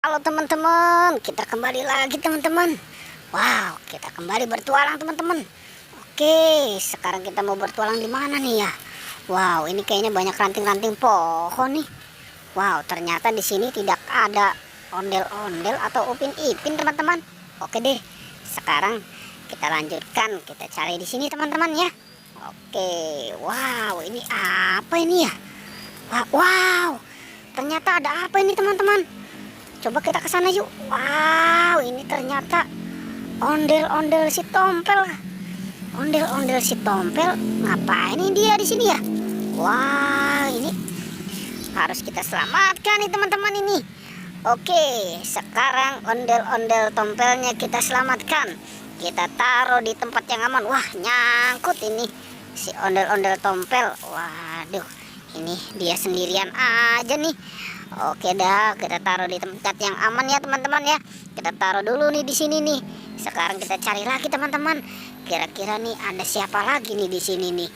Halo teman-teman, kita kembali lagi teman-teman. Wow, kita kembali bertualang teman-teman. Oke, sekarang kita mau bertualang di mana nih ya? Wow, ini kayaknya banyak ranting-ranting pohon nih. Wow, ternyata di sini tidak ada ondel-ondel atau upin ipin teman-teman. Oke deh, sekarang kita lanjutkan, kita cari di sini teman-teman ya. Oke, wow, ini apa ini ya? Wow, ternyata ada apa ini teman-teman? Coba kita ke sana yuk. Wow, ini ternyata ondel-ondel si Tompel. Ondel-ondel si Tompel, ngapain ini dia di sini ya? Wah, ini harus kita selamatkan nih teman-teman ini. Oke, sekarang ondel-ondel Tompelnya kita selamatkan. Kita taruh di tempat yang aman. Wah, nyangkut ini si ondel-ondel Tompel. Waduh, ini dia sendirian aja nih. Oke dah, kita taruh di tempat yang aman ya teman-teman ya. Kita taruh dulu nih di sini nih. Sekarang kita cari lagi teman-teman. Kira-kira nih ada siapa lagi nih di sini nih.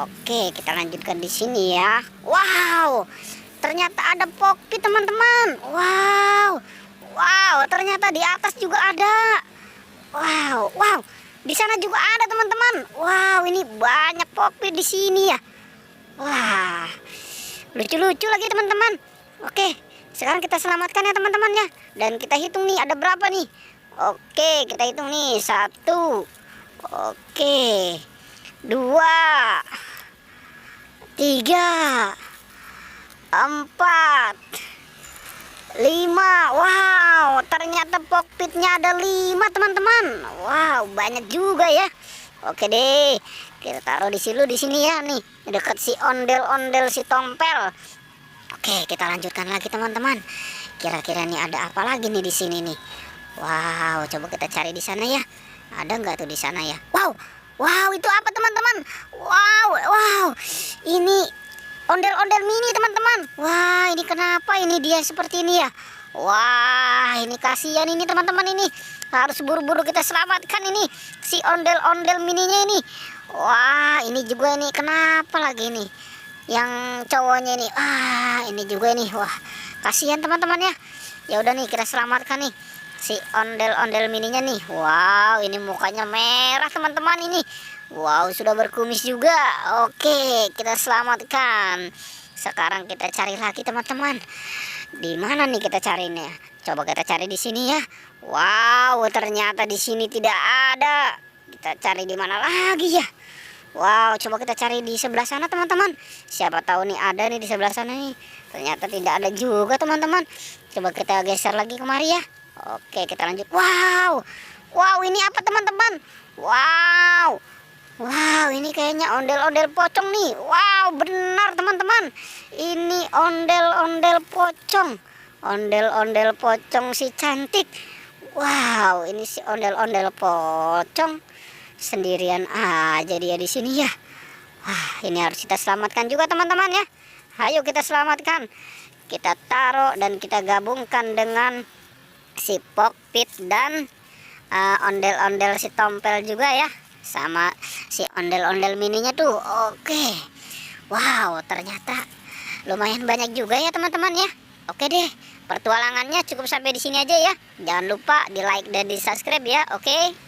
Oke, kita lanjutkan di sini ya. Wow, ternyata ada Poppy teman-teman. Wow, ternyata di atas juga ada. Wow, di sana juga ada teman-teman. Wow, ini banyak Poppy di sini ya. Wah, lucu-lucu lagi teman-teman. Oke, sekarang kita selamatkan ya teman-teman ya. Dan kita hitung nih ada berapa nih. Oke, kita hitung nih. 1, oke, 2, 3, 4, 5. Wow, ternyata Poppitnya ada 5 teman-teman. Wow, banyak juga ya. Oke deh, kita taruh di sini ya nih, dekat si ondel-ondel si Tompel. Oke, kita lanjutkan lagi teman-teman. Kira-kira nih ada apa lagi nih di sini nih? Wow, coba kita cari di sana ya. Ada nggak tuh di sana ya? Wow, itu apa teman-teman? Wow, ini ondel-ondel mini teman-teman. Wah, ini kenapa ini dia seperti ini ya? Wah, ini kasihan ini teman-teman ini. Harus buru-buru kita selamatkan ini si ondel-ondel mininya ini. Wah, ini juga ini kenapa lagi nih? Yang cowoknya ini, ini juga nih. Wah, kasihan teman-teman ya. Ya udah nih, kita selamatkan nih si ondel-ondel mininya nih. Wow, ini mukanya merah teman-teman ini. Wow, sudah berkumis juga. Oke, kita selamatkan. Sekarang kita cari lagi teman-teman. Di mana nih kita carinya? Coba kita cari di sini ya. Wow, ternyata di sini tidak ada. Kita cari di mana lagi ya? Wow, coba kita cari di sebelah sana teman-teman. Siapa tahu nih ada nih di sebelah sana nih. Ternyata tidak ada juga teman-teman. Coba kita geser lagi kemari ya. Oke, kita lanjut. Wow, ini apa teman-teman? Wow, ini kayaknya ondel-ondel pocong nih. Wow, benar teman-teman. Ini ondel-ondel pocong. Ondel-ondel pocong si cantik. Wow, ini si ondel-ondel pocong sendirian aja dia di sini ya. Wah, ini harus kita selamatkan juga teman-teman ya. Ayo kita selamatkan. Kita taruh dan kita gabungkan dengan si Poppit dan ondel-ondel si Tompel juga ya. Sama si ondel-ondel mininya tuh. Oke. Wow, ternyata lumayan banyak juga ya teman-teman ya. Oke deh, pertualangannya cukup sampai di sini aja ya. Jangan lupa di like dan di subscribe ya. Oke.